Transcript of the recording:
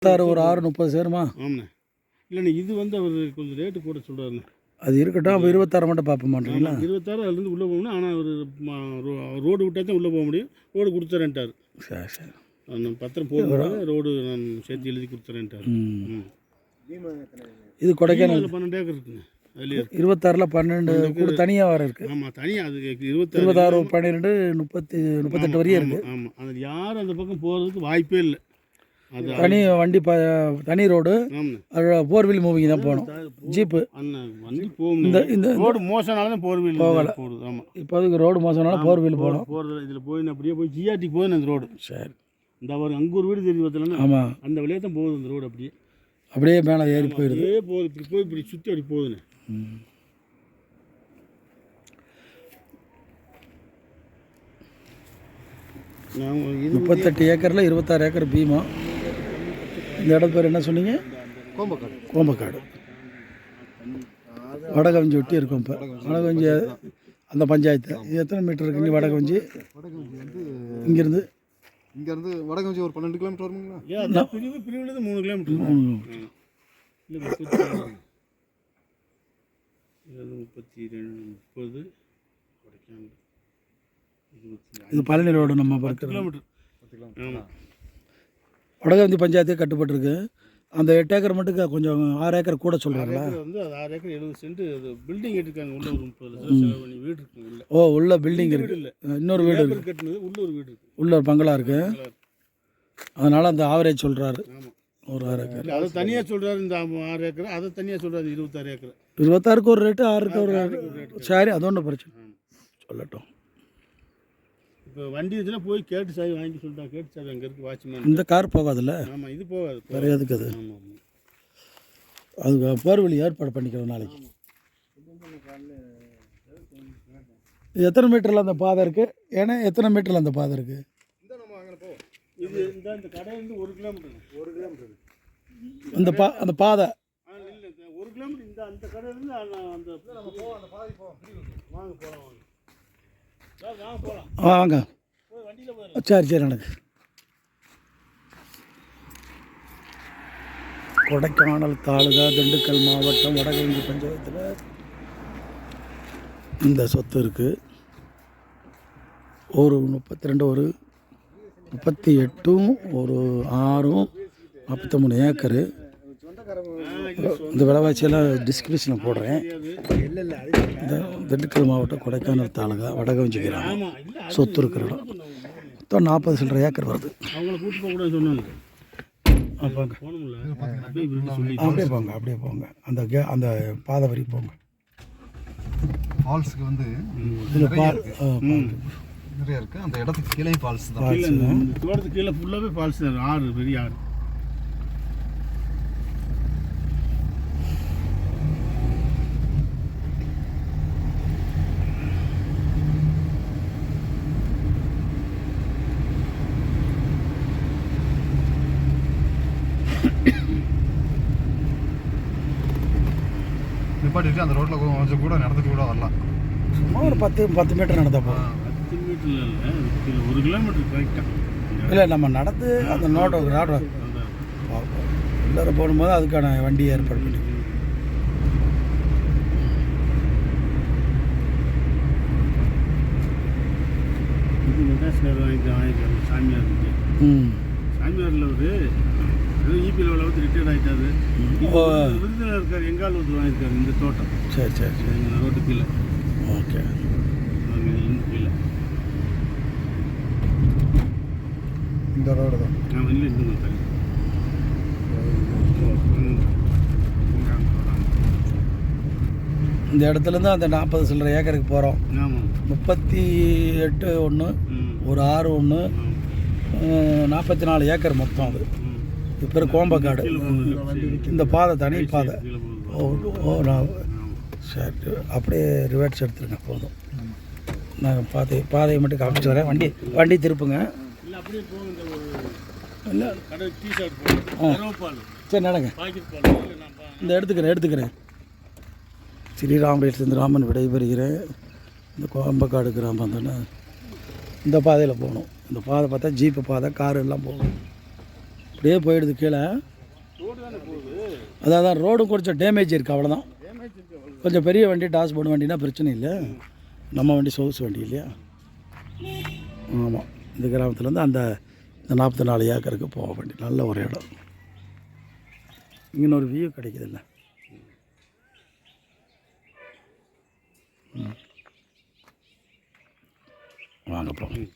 ஒரு 6:30 சேருமா? ஆமாண்ணே. இல்லைண்ணே, இது அவர் கொஞ்சம் ரேட்டு கூட சொல்கிறாருண்ணே. அது இருக்கட்டும். அப்போ 26 மட்டும் பார்ப்ப மாட்டீங்களா? 26 அதுலேருந்து உள்ளே போகணும். ஆனால் ரோடு விட்டால் தான் உள்ளே போக முடியும். ரோடு கொடுத்துறேன்ட்டார். சரி சரி. நான் பத்திரம் போடுறேன், ரோடு நான் சேர்த்து எழுதி கொடுத்துறேன்ட்டார். இது கொடைக்கானல் 12 ஏக்கர் இருக்குங்க. அதுலேயே 26ல் 12 கூட தனியாக வர இருக்குது. ஆமாம், தனியாக அது 26, 12, 38 வரையும் இருக்குது. ஆமாம், அதில் யாரும் அந்த பக்கம் போகிறதுக்கு வாய்ப்பே இல்லை. அது தனி வண்டி தனி ரோடு. அது 4 வீல் மூவிங் தான் போகணும். ஜீப்பு வண்டி போகும். இந்த ரோடு மோசனால தான் 4 வீல் போகலை போகுது. ஆமாம், இப்போ அதுக்கு ரோடு மோசனால 4 வீல் போகணும். போகிறது இதில் போய் அப்படியே போய் ஜிஆர்டிக்கு போகுது அந்த ரோடு. சரி. இந்த அவர் அங்கே ஒரு வீடு தெரிஞ்சு பார்த்தலாம். ஆமாம், அந்த வழியாக தான் போகுது அந்த ரோடு. அப்படியே மேலே ஏறி போயிடுது. போகுது, இப்படி போய் இப்படி சுற்றி அப்படி போகுதுண்ணே. 38 ஏக்கரில் 26 ஏக்கர் பீமா. இந்த இடம் பேர் என்ன சொன்னீங்க? கோம்பக்காடு. கோம்பக்காடு வடகவஞ்சி ஒட்டி இருக்கும். இப்போ வடகவஞ்சி அந்த பஞ்சாயத்து. இது எத்தனை மீட்டர் இருக்கு? இங்கே வடகவஞ்சி இங்கேருந்து வடகவஞ்சி ஒரு 12 கிலோமீட்டர் வருங்களா? பிரிவுலேருந்து 3 கிலோமீட்டர். 32 இது பழனி ரோடு. நம்ம 10 கிலோமீட்டர். வடகவஞ்சி பஞ்சாயத்தே கட்டுப்பட்டுருக்கு. அந்த 8 ஏக்கர் மட்டும் கொஞ்சம் 6 ஏக்கர் கூட சொல்கிறாங்களா? அது 6 ஏக்கர் 70 சென்ட். அது பில்டிங் எடுக்காங்க. உள்ள ஒரு 30 லட்சம் செலவு பண்ணி வீடு இருக்குங்க. உள்ள பில்டிங் இருக்குது. இல்லை, இன்னொரு வீடு இருக்குது. கட்டினது உள்ள ஒரு வீடு இருக்குது. உள்ள ஒரு பங்களா இருக்குது. அதனால் அந்த ஆவரேஜ் சொல்கிறாரு. ஆமாம், ஒரு 6 ஏக்கர். அதை தனியாக சொல்கிறாரு. இந்த 6 ஏக்கர் அதை தனியாக சொல்கிறாரு. 26 ஏக்கர். 26க்கு ஒரு ரேட்டு, 6க்கு ஒரு ரேட்டு. சரி, அது ஒன்றும் பிரச்சனை சொல்லட்டும். இப்போ வண்டி இருந்துச்சுன்னா போய் கேட்டு சாவி வாங்கி சொல்லிட்டான். கேட்டு சாவி அங்கே இருக்குது வாட்ச்மேன். இந்த கார் போகாதுல்ல? ஆமாம், இது போகாது. வேறு எதுக்கு அது? ஆமாம், அது போர் வழி ஏற்பாடு பண்ணிக்கிறோம் நாளைக்கு. எத்தனை மீட்டரில் அந்த பாதை இருக்குது? ஏன்னா எத்தனை மீட்டரில் அந்த பாதை இருக்குது? இது இந்த கடையிலேருந்து 1 கிலோமீட்டர். 1 கிலோமீட்டர் அந்த பாதை இல்லை, 1 கிலோமீட்டர். அந்த கடையிலேருந்து அந்த நம்ம போவோம். அந்த பாதை போவோம். வாங்க போகலாம். வாங்க போகலாம். வாங்க. போய் வண்டியில் போயிடலாம். சரி எனக்கு கொடைக்கானல் தாலுகா, திண்டுக்கல் மாவட்டம், வடகவஞ்சி பஞ்சாயத்தில் இந்த சொத்து இருக்குது. ஒரு 32, ஒரு 38, ஒரு 6, 43 ஏக்கரு. இந்த விலைவாசியெல்லாம் டிஸ்கிரிப்ஷனில் போடுறேன். இந்த திண்டுக்கல் மாவட்டம், கொடைக்கானல் தாலுகா, வடகவஞ்சி கிராமம் சொத்து இருக்கிற இடம். மொத்தம் 40 சில்லரை ஏக்கர் வருது. அவங்கள கூட்டு போக கூட சொன்னாங்க. அப்படியே போங்க. அந்த பாதை வரி போங்க. ஃபால்ஸுக்கு வந்து நிறைய இருக்குது. அந்த இடத்துக்கு கீழே ஃபால்ஸ் தான். தோட்டத்துக்கு கீழே ஃபுல்லாகவே ஃபால்ஸ் தான். ஆறு, பெரிய ஆறு. நிப்பாட்டிட்டு அந்த ரோட்டில் கொஞ்சம் கூட நடந்துட்டு கூட வரலாம். சும்மா ஒரு 10 மீட்டர் நடந்தால் போகும். 10 மீட்டர் இல்லை, 1 கிலோமீட்டர் கரெக்டாக. இல்லை, நம்ம நடந்து அந்த ரோடு உள்ளார போகும்போது அதுக்கான வண்டி ஏற்பாடு பண்ணி. இது மெட்ராஸ்கார் வாங்கிக்கலாம். சாமியார் இருக்கு. சாமியாரில் இபி லெவலில் ரிட்டையர்ட் ஆகிட்டாரு. விருதுநகர் இருக்கார். எங்கால் வாங்கியிருக்காரு இந்த தோட்டம். சரி இந்த ரோட்டு கீழே. ஓகே. கீழே இந்த ரோடு தான். இல்லை, இன்னும் தள்ளி. இந்த இடத்துலேருந்து அந்த 40 சில்லரை ஏக்கருக்கு போகிறோம். ஆமாம், 38 ஒன்று, ஒரு 6 ஒன்று, 44 ஏக்கர் மொத்தம். அது இது பேர் கோம்பக்காடு. இந்த பாதை தனி பாதை. சரி, அப்படியே ரிவர்ஸ் எடுத்துருங்க போதும். நான் பாதையை மட்டும் காமிச்சு வரேன். வண்டி திருப்புங்க. இல்லை, சரி நடங்க. இந்த எடுத்துக்கிறேன். ஸ்ரீராமலிருந்து ராமன் விடைபெறுகிறேன். இந்த கோம்பக்காடு கிராமம் தானே. இந்த பாதையில் போகணும். இந்த பாதை பார்த்தா ஜீப்பு பாதை, காரு எல்லாம் போகும். அப்படியே போயிடுது கீழே. ரோடு தானே போகுது. அதான் ரோடும் கொஞ்சம் டேமேஜ் இருக்குது, அவ்வளோதான். டேமேஜ் இருக்கு அவ்வளோ. கொஞ்சம் பெரிய வண்டி, டாஸ்போர்டு வண்டினா பிரச்சனை இல்லை. நம்ம வண்டி சொகுசு வண்டி இல்லையா? ஆமாம். இந்த கிராமத்துலேருந்து இந்த 44 ஏக்கருக்கு போக வேண்டி நல்ல ஒரு இடம். இங்கே ஒரு வியூ கிடைக்குதுல்ல. வாங்க போகிறோம்.